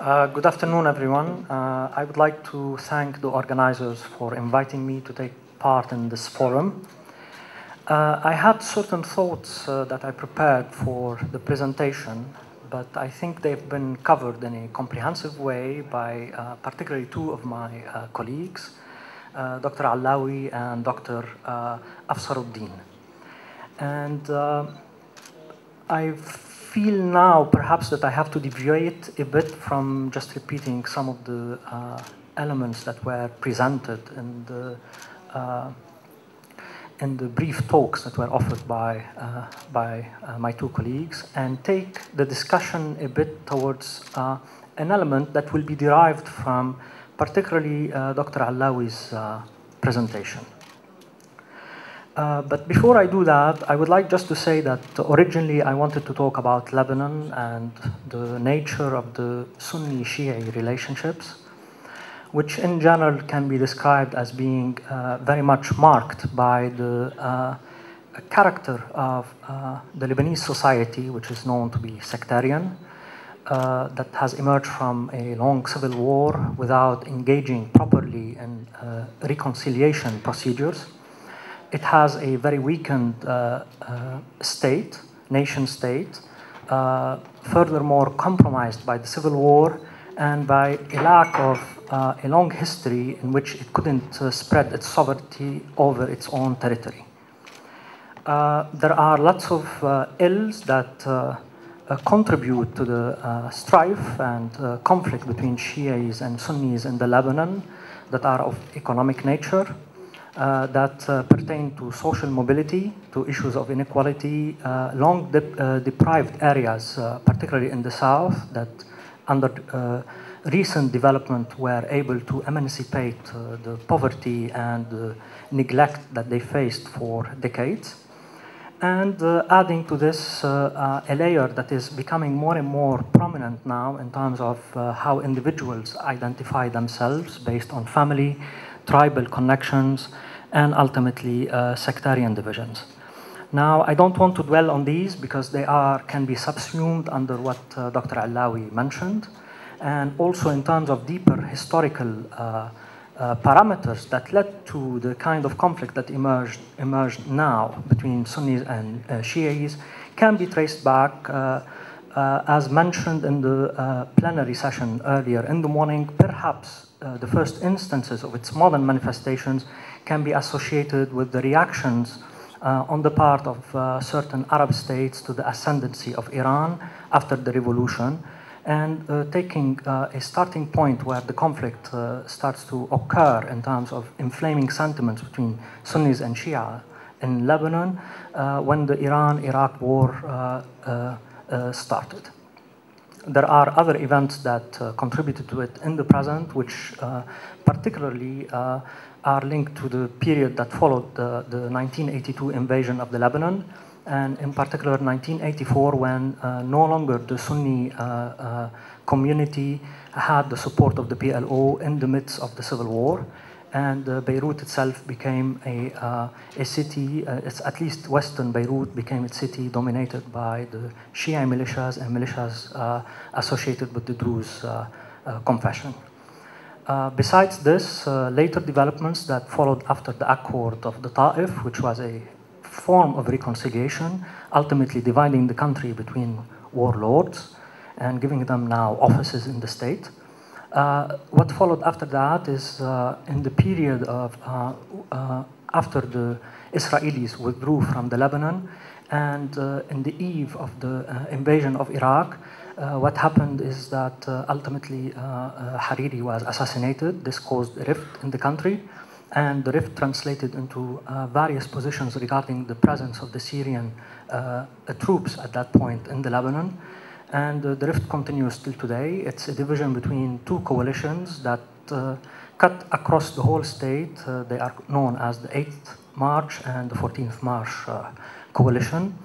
Good afternoon, everyone. I would like to thank the organizers for inviting me to take part in this forum. I had certain thoughts that I prepared for the presentation, but I think they've been covered in a comprehensive way by particularly two of my colleagues, Dr. Allawi and Dr. Afsaruddin. And I feel now perhaps that I have to deviate a bit from just repeating some of the elements that were presented in the brief talks that were offered by my two colleagues, and take the discussion a bit towards an element that will be derived from particularly Dr. Allawi's presentation. But before I do that, I would like just to say that originally I wanted to talk about Lebanon and the nature of the Sunni-Shia relationships, which in general can be described as being very much marked by the character of the Lebanese society, which is known to be sectarian, that has emerged from a long civil war without engaging properly in reconciliation procedures. It has a very weakened state, nation state, furthermore compromised by the civil war and by a lack of a long history in which it couldn't spread its sovereignty over its own territory. There are lots of ills that contribute to the strife and conflict between Shias and Sunnis in the Lebanon that are of economic nature, that pertain to social mobility, to issues of inequality, long deprived areas, particularly in the south, that under recent development were able to emancipate the poverty and the neglect that they faced for decades. And adding to this a layer that is becoming more and more prominent now in terms of how individuals identify themselves based on family, tribal connections, and ultimately sectarian divisions. Now, I don't want to dwell on these because they can be subsumed under what Dr. Allawi mentioned, and also in terms of deeper historical parameters that led to the kind of conflict that emerged now between Sunnis and Shias can be traced back, as mentioned in the plenary session earlier in the morning. Perhaps the first instances of its modern manifestations can be associated with the reactions on the part of certain Arab states to the ascendancy of Iran after the revolution, and taking a starting point where the conflict starts to occur in terms of inflaming sentiments between Sunnis and Shia in Lebanon when the Iran-Iraq war started. There are other events that contributed to it in the present, which particularly are linked to the period that followed the 1982 invasion of the Lebanon, and in particular 1984, when no longer the Sunni community had the support of the PLO in the midst of the civil war, and Beirut itself became a city, it's at least Western Beirut became a city dominated by the Shia militias and militias associated with the Druze confession. Besides this, later developments that followed after the Accord of the Ta'if, which was a form of reconciliation, ultimately dividing the country between warlords and giving them now offices in the state. What followed after that is in the period of after the Israelis withdrew from the Lebanon, and in the eve of the invasion of Iraq, what happened is that ultimately Hariri was assassinated. This caused a rift in the country, and the rift translated into various positions regarding the presence of the Syrian troops at that point in the Lebanon. And the rift continues till today. It's a division between two coalitions that cut across the whole state. They are known as the 8th March and the 14th March coalition.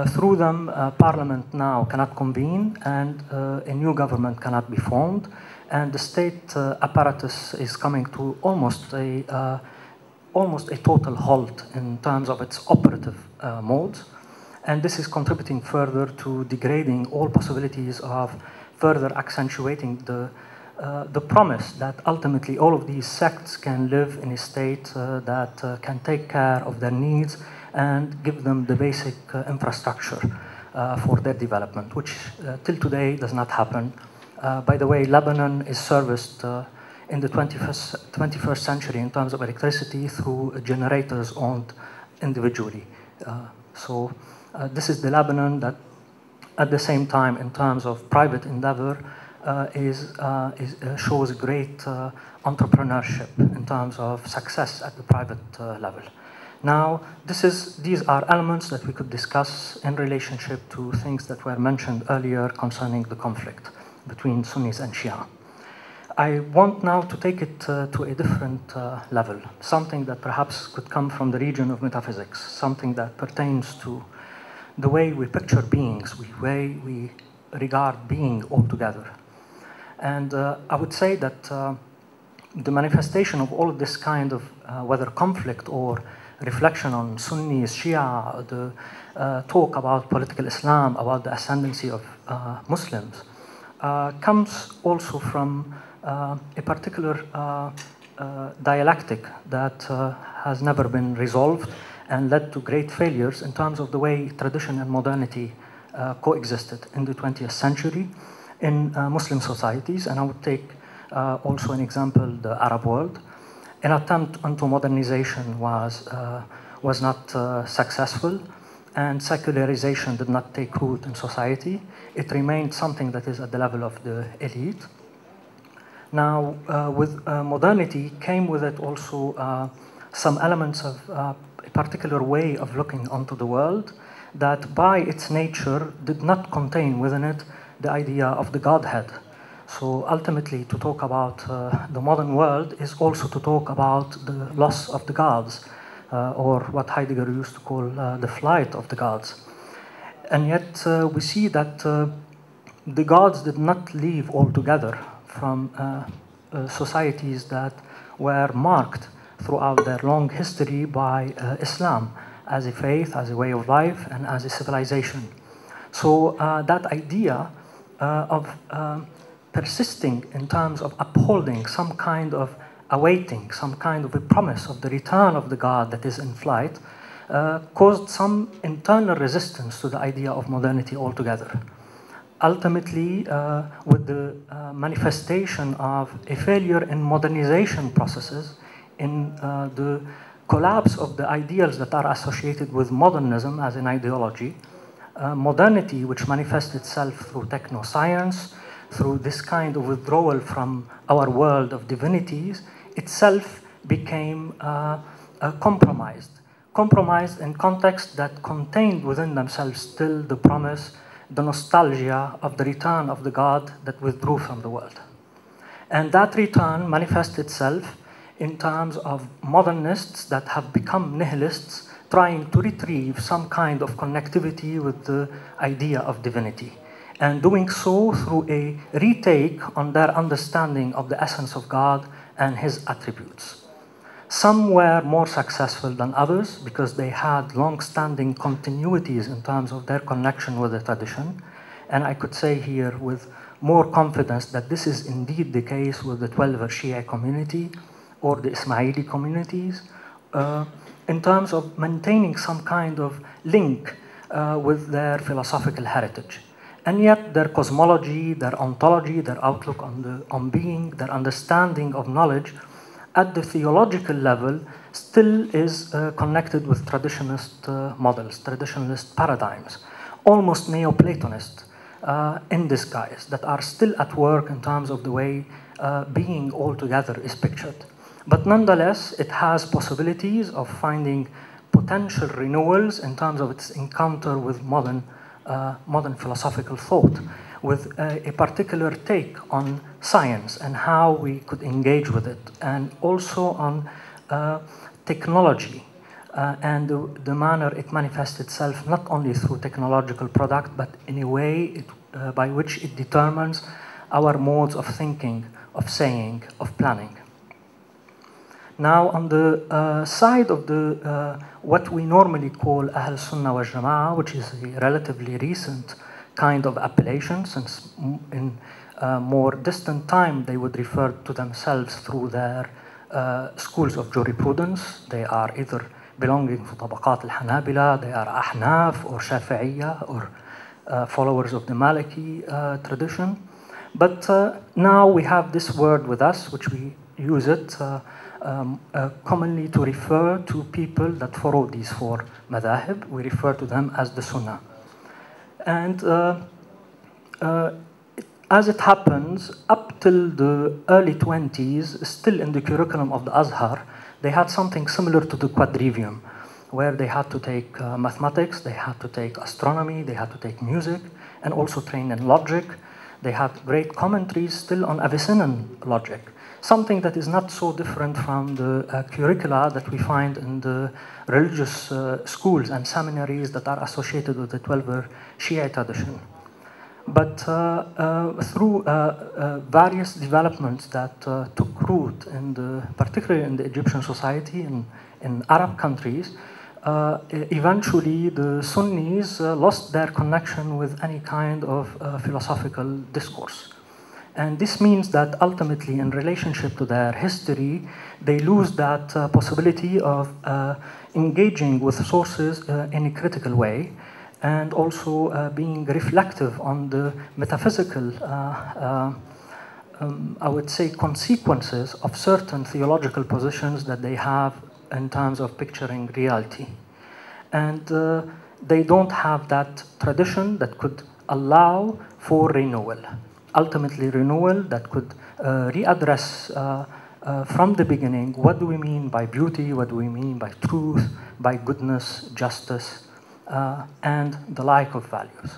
Through them, parliament now cannot convene, and a new government cannot be formed, and the state apparatus is coming to almost a total halt in terms of its operative modes. And this is contributing further to degrading all possibilities of further accentuating the promise that ultimately all of these sects can live in a state that can take care of their needs and give them the basic infrastructure for their development, which till today does not happen. By the way, Lebanon is serviced in the 21st century in terms of electricity through generators owned individually. So this is the Lebanon that at the same time in terms of private endeavor shows great entrepreneurship in terms of success at the private level. Now, these are elements that we could discuss in relationship to things that were mentioned earlier concerning the conflict between Sunnis and Shia. I want now to take it to a different level, something that perhaps could come from the region of metaphysics, something that pertains to the way we picture beings, the way we regard being altogether. And I would say that the manifestation of all of this kind of, whether conflict or reflection on Sunnis, Shia, the talk about political Islam, about the ascendancy of Muslims, comes also from a particular dialectic that has never been resolved and led to great failures in terms of the way tradition and modernity coexisted in the 20th century in Muslim societies. And I would take also an example, the Arab world. An attempt onto modernization was not successful, and secularization did not take root in society. It remained something that is at the level of the elite. Now, with modernity came with it also some elements of a particular way of looking onto the world that by its nature did not contain within it the idea of the Godhead. So ultimately, to talk about the modern world is also to talk about the loss of the gods, or what Heidegger used to call the flight of the gods. And yet we see that the gods did not leave altogether from societies that were marked throughout their long history by Islam as a faith, as a way of life, and as a civilization. So that idea of persisting in terms of upholding some kind of awaiting, some kind of a promise of the return of the God that is in flight, caused some internal resistance to the idea of modernity altogether. Ultimately, with the manifestation of a failure in modernization processes, in the collapse of the ideals that are associated with modernism as an ideology, modernity, which manifests itself through technoscience, through this kind of withdrawal from our world of divinities, itself became compromised in contexts that contained within themselves still the promise, the nostalgia of the return of the God that withdrew from the world. And that return manifests itself in terms of modernists that have become nihilists, trying to retrieve some kind of connectivity with the idea of divinity, and doing so through a retake on their understanding of the essence of God and his attributes. Some were more successful than others because they had long-standing continuities in terms of their connection with the tradition. And I could say here with more confidence that this is indeed the case with the 12er Shia community or the Ismaili communities, in terms of maintaining some kind of link with their philosophical heritage. And yet their cosmology, their ontology, their outlook on being, their understanding of knowledge at the theological level still is connected with traditionalist models, traditionalist paradigms, almost Neoplatonist in disguise, that are still at work in terms of the way being altogether is pictured. But nonetheless, it has possibilities of finding potential renewals in terms of its encounter with modern philosophical thought, with a particular take on science and how we could engage with it, and also on technology and the manner it manifests itself not only through technological product, but in a way by which it determines our modes of thinking, of saying, of planning. Now, on the side of the what we normally call Ahl Sunnah wa Jama'ah, which is a relatively recent kind of appellation, since in more distant time they would refer to themselves through their schools of jurisprudence. They are either belonging to Tabaqat al-Hanabila, they are Ahnaf or Shafi'iyya or followers of the Maliki tradition. But now we have this word with us, which we use it commonly to refer to people that follow these four madhahib. We refer to them as the Sunnah. And as it happens, up till the early 20s, still in the curriculum of the Azhar, they had something similar to the quadrivium, where they had to take mathematics, they had to take astronomy, they had to take music, and also train in logic. They had great commentaries still on Avicennan logic, something that is not so different from the curricula that we find in the religious schools and seminaries that are associated with the 12er Shia tradition. But through various developments that took root, particularly in the Egyptian society and in Arab countries, eventually the Sunnis lost their connection with any kind of philosophical discourse. And this means that ultimately, in relationship to their history, they lose that possibility of engaging with sources in a critical way, and also being reflective on the metaphysical, I would say, consequences of certain theological positions that they have in terms of picturing reality. And they don't have that tradition that could allow for renewal. Ultimately, renewal that could readdress from the beginning, what do we mean by beauty, what do we mean by truth, by goodness, justice, and the like of values.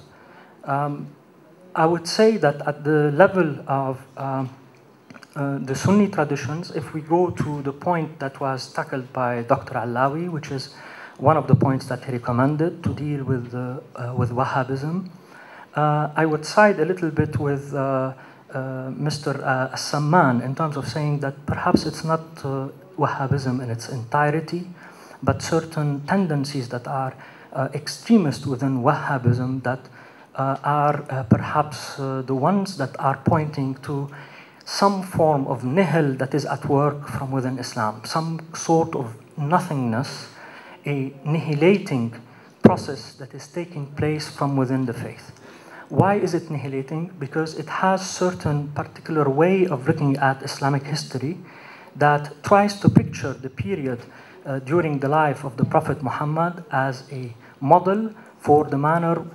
I would say that at the level of the Sunni traditions, if we go to the point that was tackled by Dr. Allawi, which is one of the points that he recommended to deal with Wahhabism, I would side a little bit with Mr. As-Samman in terms of saying that perhaps it's not Wahhabism in its entirety, but certain tendencies that are extremist within Wahhabism that are perhaps the ones that are pointing to some form of nihil that is at work from within Islam, some sort of nothingness, a annihilating process that is taking place from within the faith. Why is it annihilating? Because it has certain particular way of looking at Islamic history that tries to picture the period during the life of the Prophet Muhammad as a model for the manner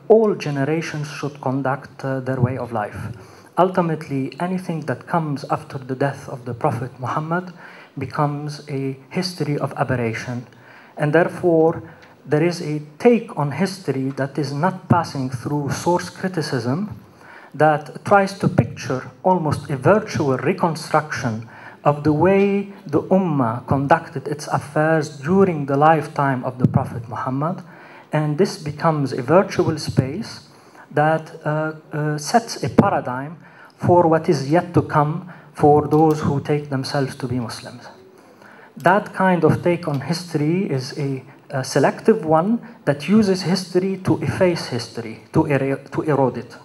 all generations should conduct their way of life. Ultimately, anything that comes after the death of the Prophet Muhammad becomes a history of aberration. And therefore, there is a take on history that is not passing through source criticism, that tries to picture almost a virtual reconstruction of the way the Ummah conducted its affairs during the lifetime of the Prophet Muhammad. And this becomes a virtual space that sets a paradigm for what is yet to come for those who take themselves to be Muslims. That kind of take on history is a selective one that uses history to efface history, to erode it.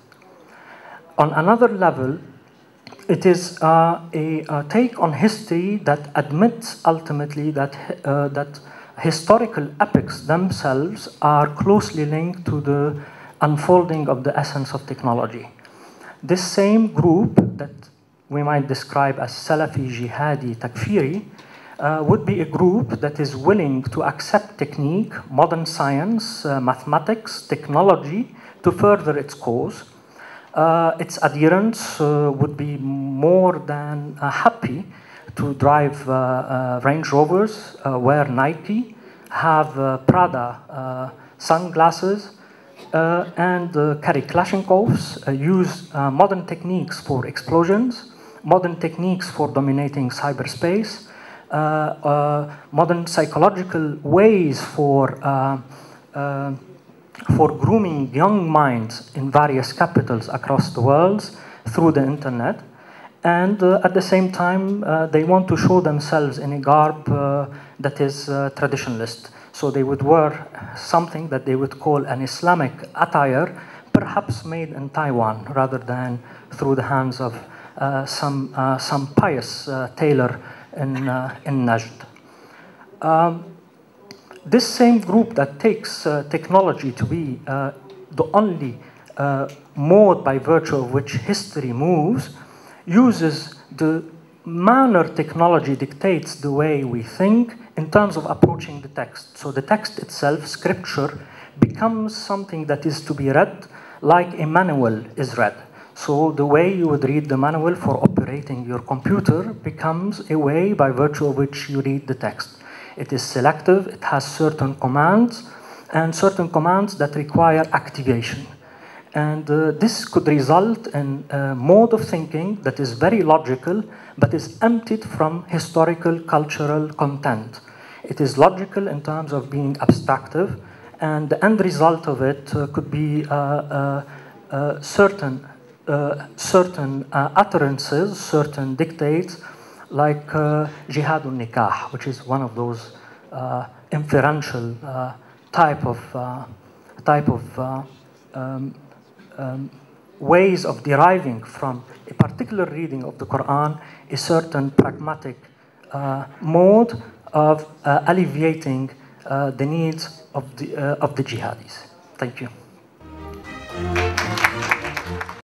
On another level, it is a take on history that admits ultimately that, that historical epics themselves are closely linked to the unfolding of the essence of technology. This same group that we might describe as Salafi-Jihadi Takfiri would be a group that is willing to accept technique, modern science, mathematics, technology to further its cause. Its adherents would be more than happy to drive Range Rovers, wear Nike, have Prada sunglasses, and carry Kalashnikovs, use modern techniques for explosions, modern techniques for dominating cyberspace, modern psychological ways for grooming young minds in various capitals across the world through the internet. And at the same time, they want to show themselves in a garb that is traditionalist. So they would wear something that they would call an Islamic attire, perhaps made in Taiwan rather than through the hands of some pious tailor in Najd. This same group that takes technology to be the only mode by virtue of which history moves, uses the manner technology dictates the way we think in terms of approaching the text. So the text itself, scripture, becomes something that is to be read like a manual is read. So the way you would read the manual for operating your computer becomes a way by virtue of which you read the text. It is selective, it has certain commands, and certain commands that require activation. And this could result in a mode of thinking that is very logical, but is emptied from historical, cultural content. It is logical in terms of being abstractive, and the end result of it could be certain utterances, certain dictates, like jihadun nikah, which is one of those inferential type of ways of deriving from a particular reading of the Quran a certain pragmatic mode of alleviating the needs of the jihadis. Thank you.